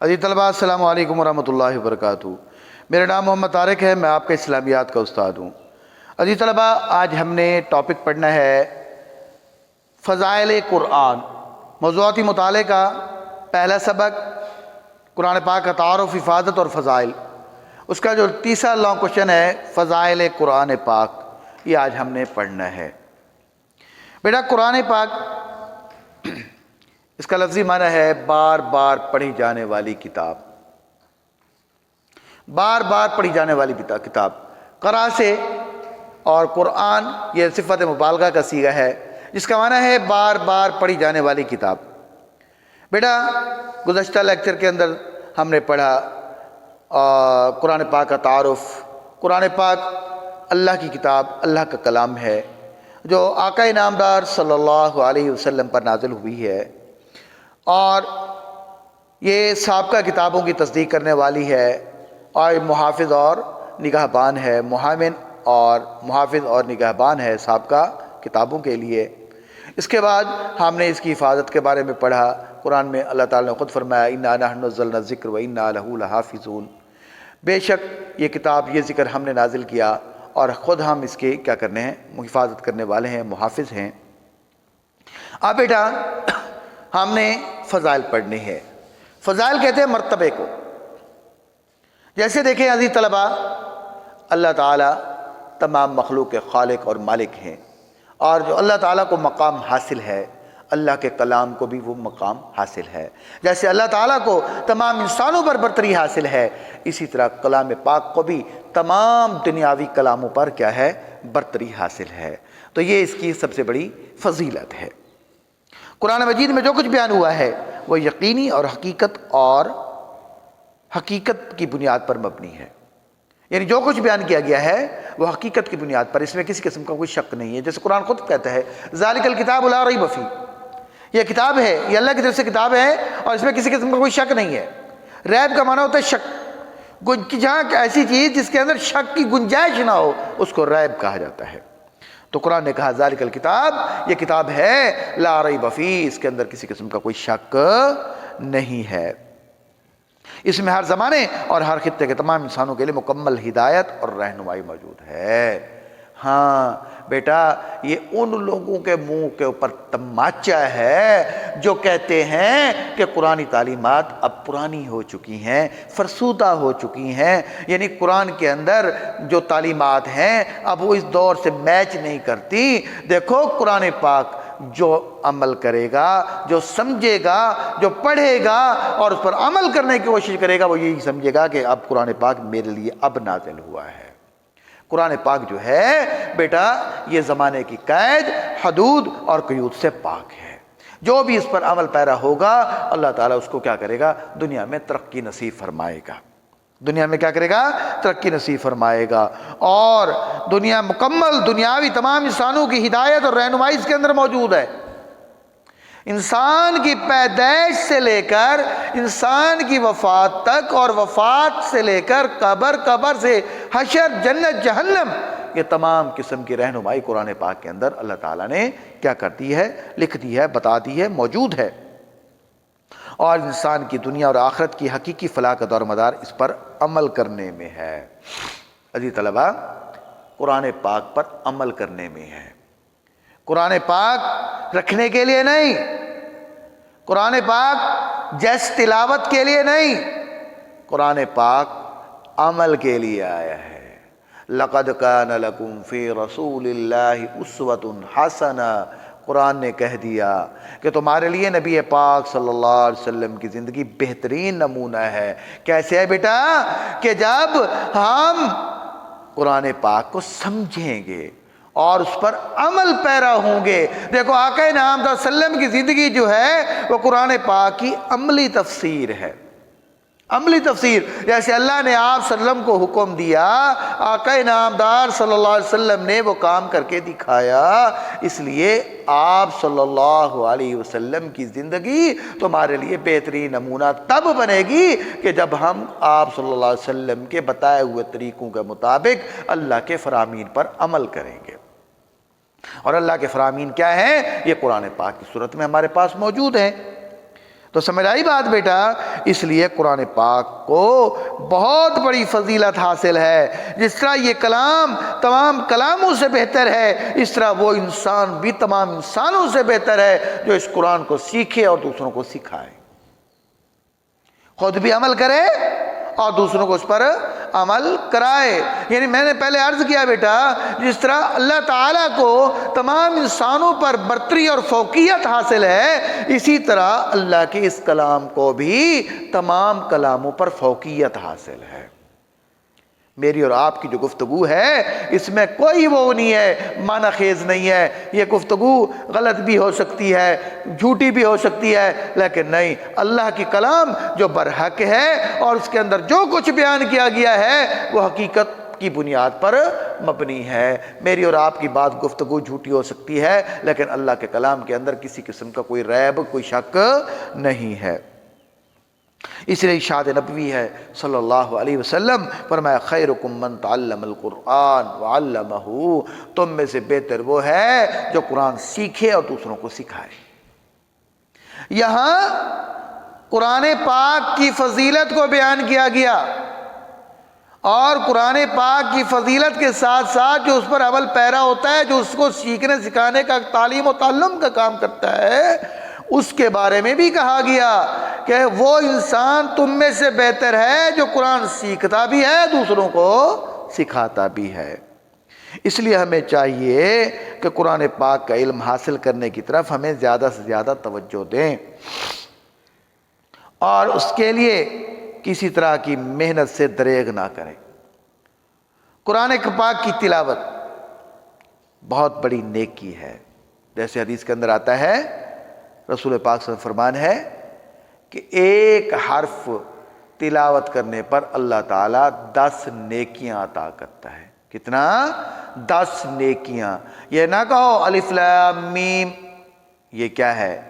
عزیز طلباء السلام علیکم ورحمۃ اللہ وبرکاتہ۔ میرا نام محمد طارق ہے، میں آپ کے اسلامیات کا استاد ہوں۔ عزیز طلباء، آج ہم نے ٹاپک پڑھنا ہے فضائل قرآن۔ موضوعاتی مطالعے کا پہلا سبق قرآن پاک کا تعارف، حفاظت اور فضائل۔ اس کا جو تیسرا لانگ کوشچن ہے فضائل قرآن پاک، یہ آج ہم نے پڑھنا ہے۔ بیٹا قرآن پاک، اس کا لفظی معنی ہے بار بار پڑھی جانے والی کتاب۔ بار بار پڑھی جانے والی کتاب قرآ سے، اور قرآن یہ صفت مبالغہ کا صیغہ ہے جس کا معنی ہے بار بار پڑھی جانے والی کتاب۔ بیٹا گزشتہ لیکچر کے اندر ہم نے پڑھا قرآن پاک کا تعارف۔ قرآن پاک اللہ کی کتاب، اللہ کا کلام ہے جو آقا نامدار صلی اللہ علیہ وسلم پر نازل ہوئی ہے، اور یہ سابقہ کتابوں کی تصدیق کرنے والی ہے، اور محافظ اور نگہبان ہے، محامن اور محافظ اور نگہبان ہے سابقہ کتابوں کے لیے۔ اس کے بعد ہم نے اس کی حفاظت کے بارے میں پڑھا۔ قرآن میں اللہ تعالیٰ نے خود فرمایا اِنَّا نَحْنُ نَزَّلْنَا الذِّكْرَ وَإِنَّا لَهُ لَحَافِظُونَ، بے شک یہ کتاب، یہ ذکر ہم نے نازل کیا اور خود ہم اس کے کیا کرنے ہیں، حفاظت کرنے والے ہیں، محافظ ہیں۔ اب بیٹا ہم نے فضائل پڑھنے ہیں۔ فضائل کہتے ہیں مرتبے کو۔ جیسے دیکھیں عزیز طلباء، اللہ تعالیٰ تمام مخلوق کے خالق اور مالک ہیں، اور جو اللہ تعالیٰ کو مقام حاصل ہے، اللہ کے کلام کو بھی وہ مقام حاصل ہے۔ جیسے اللہ تعالیٰ کو تمام انسانوں پر برتری حاصل ہے، اسی طرح کلام پاک کو بھی تمام دنیاوی کلاموں پر کیا ہے، برتری حاصل ہے۔ تو یہ اس کی سب سے بڑی فضیلت ہے۔ قرآن مجید میں جو کچھ بیان ہوا ہے وہ یقینی اور حقیقت کی بنیاد پر مبنی ہے، یعنی جو کچھ بیان کیا گیا ہے وہ حقیقت کی بنیاد پر، اس میں کسی قسم کا کوئی شک نہیں ہے۔ جیسے قرآن خود کہتا ہے ذالک الکتاب لا ریب فیہ، یہ کتاب ہے، یہ اللہ کی طرف سے کتاب ہے اور اس میں کسی قسم کا کوئی شک نہیں ہے۔ ریب کا معنی ہوتا ہے شک، جہاں ایسی چیز جس کے اندر شک کی گنجائش نہ ہو اس کو ریب کہا جاتا ہے۔ تو قرآن نے کہا ذالک الکتاب، یہ کتاب ہے لا ریب فیہ، اس کے اندر کسی قسم کا کوئی شک نہیں ہے۔ اس میں ہر زمانے اور ہر خطے کے تمام انسانوں کے لیے مکمل ہدایت اور رہنمائی موجود ہے۔ ہاں بیٹا، یہ ان لوگوں کے منہ کے اوپر تماچا ہے جو کہتے ہیں کہ قرآنی تعلیمات اب پرانی ہو چکی ہیں، فرسودہ ہو چکی ہیں، یعنی قرآن کے اندر جو تعلیمات ہیں اب وہ اس دور سے میچ نہیں کرتی۔ دیکھو قرآن پاک جو عمل کرے گا، جو سمجھے گا، جو پڑھے گا اور اس پر عمل کرنے کی کوشش کرے گا، وہ یہی سمجھے گا کہ اب قرآن پاک میرے لیے اب نازل ہوا ہے۔ قرآن پاک جو ہے بیٹا یہ زمانے کی قید، حدود اور قیود سے پاک ہے۔ جو بھی اس پر عمل پیرا ہوگا اللہ تعالیٰ اس کو کیا کرے گا، دنیا میں ترقی نصیب فرمائے گا۔ دنیا میں کیا کرے گا، ترقی نصیب فرمائے گا، اور دنیا مکمل دنیاوی تمام انسانوں کی ہدایت اور رہنمائی اس کے اندر موجود ہے۔ انسان کی پیدائش سے لے کر انسان کی وفات تک، اور وفات سے لے کر قبر، قبر سے حشر، جنت، جہنم، یہ تمام قسم کی رہنمائی قرآن پاک کے اندر اللہ تعالیٰ نے کیا کر دی ہے، لکھ دی ہے، بتا دی ہے، موجود ہے، اور انسان کی دنیا اور آخرت کی حقیقی فلاح کا دار مدار اس پر عمل کرنے میں ہے۔ عزیز طلباء، قرآن پاک پر عمل کرنے میں ہے، قرآن پاک رکھنے کے لیے نہیں، قرآن پاک جیس تلاوت کے لیے نہیں، قرآن پاک عمل کے لیے آیا ہے۔ لَقَدْ كَانَ لَكُمْ فِي رَسُولِ اللَّهِ أُسْوَةٌ حَسَنَةٌ، قرآن نے کہہ دیا کہ تمہارے لیے نبی پاک صلی اللہ علیہ وسلم کی زندگی بہترین نمونہ ہے۔ کیسے ہے بیٹا، کہ جب ہم قرآن پاک کو سمجھیں گے اور اس پر عمل پیرا ہوں گے۔ دیکھو آقا نامدار صلی اللہ علیہ وسلم کی زندگی جو ہے وہ قرآن پاک کی عملی تفسیر ہے، عملی تفسیر۔ جیسے اللہ نے آپ صلی اللہ علیہ وسلم کو حکم دیا، آقا نامدار صلی اللہ علیہ وسلم نے وہ کام کر کے دکھایا، اس لیے آپ صلی اللہ علیہ وسلم کی زندگی تمہارے لیے بہترین نمونہ تب بنے گی کہ جب ہم آپ صلی اللہ علیہ وسلم کے بتائے ہوئے طریقوں کے مطابق اللہ کے فرامین پر عمل کریں گے۔ اور اللہ کے فرامین کیا ہیں، یہ قرآن پاک کی صورت میں ہمارے پاس موجود ہیں۔ تو سمجھ آئی بات بیٹا؟ اس لیے قرآن پاک کو بہت بڑی فضیلت حاصل ہے۔ جس طرح یہ کلام تمام کلاموں سے بہتر ہے، اس طرح وہ انسان بھی تمام انسانوں سے بہتر ہے جو اس قرآن کو سیکھے اور دوسروں کو سکھائے، خود بھی عمل کرے اور دوسروں کو اس پر عمل کرائے۔ یعنی میں نے پہلے عرض کیا بیٹا، جس طرح اللہ تعالیٰ کو تمام انسانوں پر برتری اور فوقیت حاصل ہے، اسی طرح اللہ کے اس کلام کو بھی تمام کلاموں پر فوقیت حاصل ہے۔ میری اور آپ کی جو گفتگو ہے اس میں کوئی وہ نہیں ہے، معنی خیز نہیں ہے۔ یہ گفتگو غلط بھی ہو سکتی ہے، جھوٹی بھی ہو سکتی ہے، لیکن نہیں، اللہ کی کلام جو برحق ہے اور اس کے اندر جو کچھ بیان کیا گیا ہے وہ حقیقت کی بنیاد پر مبنی ہے۔ میری اور آپ کی بات گفتگو جھوٹی ہو سکتی ہے، لیکن اللہ کے کلام کے اندر کسی قسم کا کوئی ریب، کوئی شک نہیں ہے۔ اس لیے ارشاد نبوی ہے صلی اللہ علیہ وسلم، فرمایا خیرکم من تعلم القرآن وعلمہ، تم میں سے بہتر وہ ہے جو قرآن سیکھے اور دوسروں کو سکھائے۔ یہاں قرآن پاک کی فضیلت کو بیان کیا گیا، اور قرآن پاک کی فضیلت کے ساتھ ساتھ جو اس پر عمل پیرا ہوتا ہے، جو اس کو سیکھنے سکھانے کا، تعلیم و تعلم کا کام کرتا ہے، اس کے بارے میں بھی کہا گیا کہ وہ انسان تم میں سے بہتر ہے جو قرآن سیکھتا بھی ہے، دوسروں کو سکھاتا بھی ہے۔ اس لیے ہمیں چاہیے کہ قرآن پاک کا علم حاصل کرنے کی طرف ہمیں زیادہ سے زیادہ توجہ دیں، اور اس کے لیے کسی طرح کی محنت سے دریغ نہ کریں۔ قرآن پاک کی تلاوت بہت بڑی نیکی ہے۔ جیسے حدیث کے اندر آتا ہے، رسول پاک صلی اللہ علیہ وسلم فرمان ہے کہ ایک حرف تلاوت کرنے پر اللہ تعالیٰ 10 نیکیاں عطا کرتا ہے۔ کتنا؟ 10 نیکیاں۔ یہ نہ کہو الف لام میم، یہ کیا ہے؟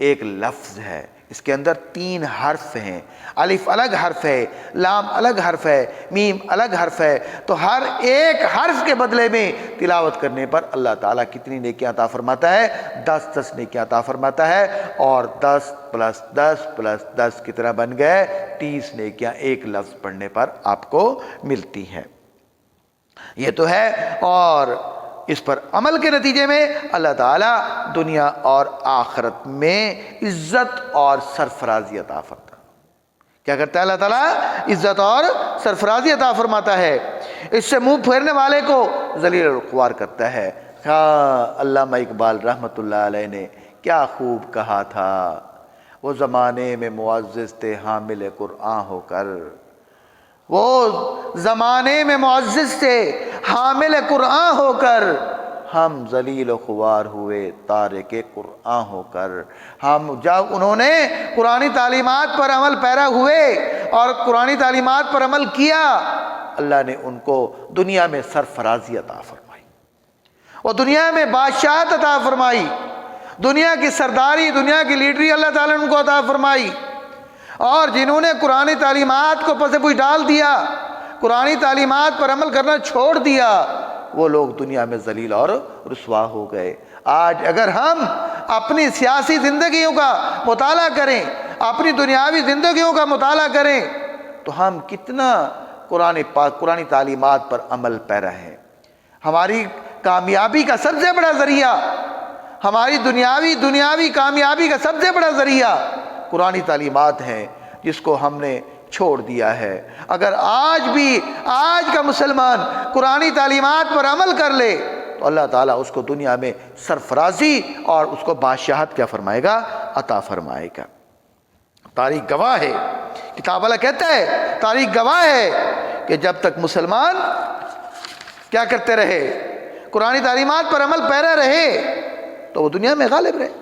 ایک لفظ ہے، اس کے اندر 3 حرف ہیں، الف الگ حرف ہے، لام الگ حرف ہے، میم الگ حرف ہے، تو ہر ایک حرف کے بدلے میں تلاوت کرنے پر اللہ تعالیٰ کتنی نیکیاں عطا فرماتا ہے؟ 10 نیکیاں عطا فرماتا ہے، اور 10 + 10 + 10 کتنا بن گئے؟ 30 نیکیاں ایک لفظ پڑھنے پر آپ کو ملتی ہیں۔ یہ تو ہے، اور اس پر عمل کے نتیجے میں اللہ تعالیٰ دنیا اور آخرت میں عزت اور سرفرازی عطا فرماتا ہے۔ کیا کرتا ہے اللہ تعالیٰ؟ عزت اور سرفرازی عطا فرماتا ہے۔ اس سے منہ پھیرنے والے کو ذلیل الخوار کرتا ہے۔ علامہ اقبال رحمۃ اللہ علیہ نے کیا خوب کہا تھا، وہ زمانے میں معزز تھے حامل قرآن ہو کر، وہ زمانے میں معزز تھے حامل قرآن ہو کر، ہم ذلیل و خوار ہوئے تارک قرآن ہو کر۔ ہم جب انہوں نے قرآنی تعلیمات پر عمل پیرا ہوئے اور قرآنی تعلیمات پر عمل کیا، اللہ نے ان کو دنیا میں سرفرازی عطا فرمائی، اور دنیا میں بادشاہت عطا فرمائی، دنیا کی سرداری، دنیا کی لیڈری اللہ تعالیٰ نے ان کو عطا فرمائی۔ اور جنہوں نے قرآنی تعلیمات کو پس پوچھ ڈال دیا، قرآنی تعلیمات پر عمل کرنا چھوڑ دیا، وہ لوگ دنیا میں ذلیل اور رسوا ہو گئے۔ آج اگر ہم اپنی سیاسی زندگیوں کا مطالعہ کریں، اپنی دنیاوی زندگیوں کا مطالعہ کریں، تو ہم کتنا قرآنی تعلیمات پر عمل پیرا ہیں۔ ہماری کامیابی کا سب سے بڑا ذریعہ، ہماری دنیاوی کامیابی کا سب سے بڑا ذریعہ قرآنی تعلیمات ہیں، جس کو ہم نے چھوڑ دیا ہے۔ اگر آج کا مسلمان قرآنی تعلیمات پر عمل کر لے تو اللہ تعالیٰ اس کو دنیا میں سرفرازی اور اس کو بادشاہت کیا فرمائے گا؟ عطا فرمائے گا۔ تاریخ گواہ ہے، کتاب اللہ کہتا ہے، تاریخ گواہ ہے کہ جب تک مسلمان کیا کرتے رہے؟ قرآنی تعلیمات پر عمل پیرا رہے تو وہ دنیا میں غالب رہے۔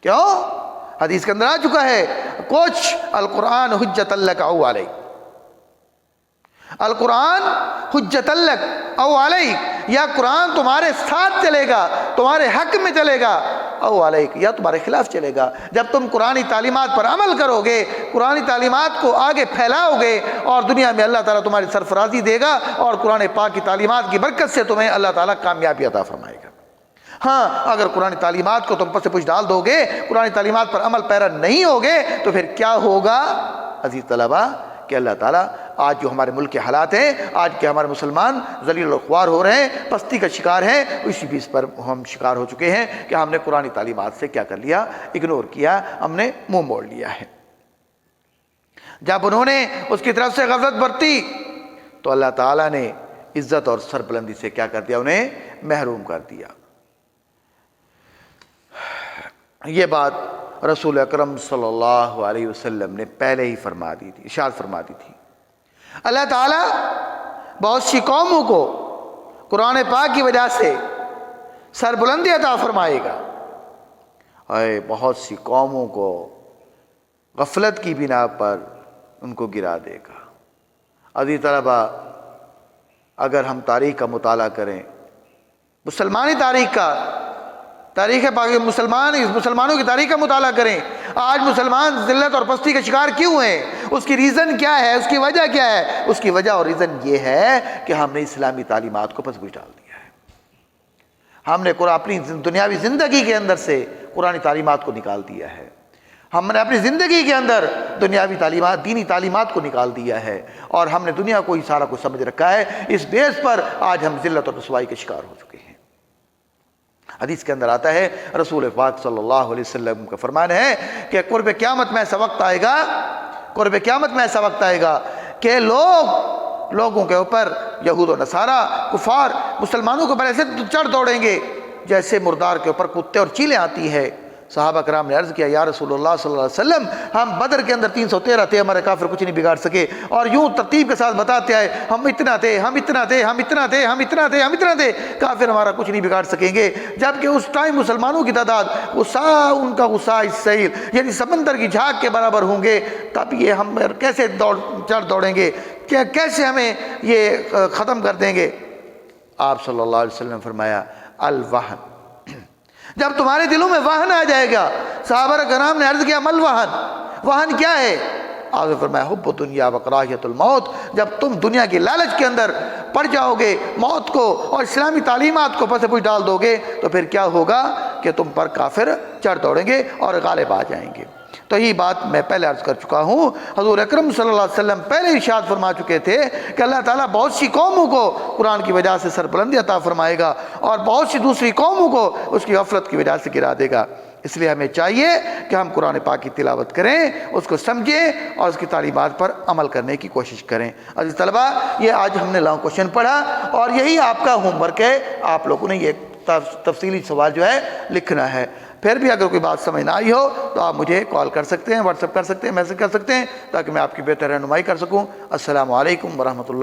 کیوں؟ حدیث کے اندر آ چکا ہے، کچھ القرآن حجت لک او علیک، القرآن حجت لک او علیک، یا قرآن تمہارے ساتھ چلے گا، تمہارے حق میں چلے گا، او علیک، یا تمہارے خلاف چلے گا۔ جب تم قرآنی تعلیمات پر عمل کرو گے، قرآنی تعلیمات کو آگے پھیلاؤ گے، اور دنیا میں اللہ تعالیٰ تمہاری سرفرازی دے گا، اور قرآن پاک کی تعلیمات کی برکت سے تمہیں اللہ تعالیٰ کامیابی عطا فرمائے گا۔ ہاں اگر قرآن تعلیمات کو تم پس پش ڈال دو گے، قرآن تعلیمات پر عمل پیرا نہیں ہوگے، تو پھر کیا ہوگا عزیز طلبہ کہ اللہ تعالیٰ آج جو ہمارے ملک کے حالات ہیں، آج کے ہمارے مسلمان ذلیل و خوار ہو رہے ہیں، پستی کا شکار ہیں، اسی بیس پر ہم شکار ہو چکے ہیں کہ ہم نے قرآن تعلیمات سے کیا کر لیا، اگنور کیا، ہم نے منہ موڑ لیا ہے۔ جب انہوں نے اس کی طرف سے غفلت برتی تو اللہ تعالیٰ نے عزت اور سربلندی سے کیا کر دیا، انہیں محروم کر دیا۔ یہ بات رسول اکرم صلی اللہ علیہ وسلم نے پہلے ہی فرما دی تھی، ارشاد فرما دی تھی۔ اللہ تعالیٰ بہت سی قوموں کو قرآن پاک کی وجہ سے سربلندی عطا فرمائے گا، اور بہت سی قوموں کو غفلت کی بنا پر ان کو گرا دے گا۔ عزیز طلبہ، اگر ہم تاریخ کا مطالعہ کریں، مسلمانی تاریخ مسلمانوں کی تاریخ کا مطالعہ کریں، آج مسلمان ذلت اور پستی کا شکار کیوں ہیں؟ اس کی ریزن کیا ہے؟ اس کی وجہ کیا ہے؟ اس کی وجہ اور ریزن یہ ہے کہ ہم نے اسلامی تعلیمات کو پس پش ڈال دیا ہے۔ ہم نے اپنی دنیاوی زندگی کے اندر سے قرآن تعلیمات کو نکال دیا ہے، ہم نے اپنی زندگی کے اندر دنیاوی تعلیمات، دینی تعلیمات کو نکال دیا ہے، اور ہم نے دنیا کو ہی سارا کچھ سمجھ رکھا ہے۔ اس بیس پر آج ہم ذلت اور رسوائی کے شکار ہو چکے ہیں۔ حدیث کے اندر آتا ہے، رسول پاک صلی اللہ علیہ وسلم کا فرمان ہے کہ قرب قیامت میں ایسا وقت آئے گا کہ لوگوں کے اوپر، یہود و نصارہ، کفار، مسلمانوں کے اوپر ایسے چڑھ دوڑیں گے جیسے مردار کے اوپر کتے اور چیلیں آتی ہے۔ صحابہ کرام نے عرض کیا، یا رسول اللہ صلی اللہ علیہ وسلم، ہم بدر کے اندر 313 تھے، ہمارے کافر کچھ نہیں بگاڑ سکے، اور یوں ترتیب کے ساتھ بتاتے آئے، ہم اتنا تھے، کافر ہمارا کچھ نہیں بگاڑ سکیں گے۔ جبکہ اس ٹائم مسلمانوں کی تعداد ان کا غصہ السیل، یعنی سمندر کی جھاگ کے برابر ہوں گے، تب یہ ہم کیسے چڑھ دوڑیں گے، کیسے ہمیں یہ ختم کر دیں گے؟ آپ صلی اللہ علیہ وسلم نے فرمایا، الوہن، جب تمہارے دلوں میں وہن آ جائے گا۔ صحابہ کرام نے عرض کیا، مل وہن کیا ہے؟ آپ نے فرمایا، حب دنیا و کراہیت الموت، جب تم دنیا کی لالچ کے اندر پڑ جاؤ گے، موت کو اور اسلامی تعلیمات کو پس پش ڈال دو گے، تو پھر کیا ہوگا کہ تم پر کافر چڑھ دوڑیں گے اور غالب آ جائیں گے۔ تو یہ بات میں پہلے عرض کر چکا ہوں، حضور اکرم صلی اللہ علیہ وسلم پہلے ارشاد فرما چکے تھے کہ اللہ تعالیٰ بہت سی قوموں کو قرآن کی وجہ سے سربلندی عطا فرمائے گا، اور بہت سی دوسری قوموں کو اس کی غفلت کی وجہ سے گرا دے گا۔ اس لیے ہمیں چاہیے کہ ہم قرآن پاک کی تلاوت کریں، اس کو سمجھیں اور اس کی تعلیمات پر عمل کرنے کی کوشش کریں۔ عزیز طلبہ، یہ آج ہم نے لانگ کوشچن پڑھا، اور یہی آپ کا ہوم ورک ہے، آپ لوگوں نے یہ تفصیلی سوال جو ہے لکھنا ہے۔ پھر بھی اگر کوئی بات سمجھ نہ آئی ہو تو آپ مجھے کال کر سکتے ہیں، واٹس ایپ کر سکتے ہیں، میسج کر سکتے ہیں، تاکہ میں آپ کی بہتر رہنمائی کر سکوں۔ السلام علیکم ورحمۃ اللہ۔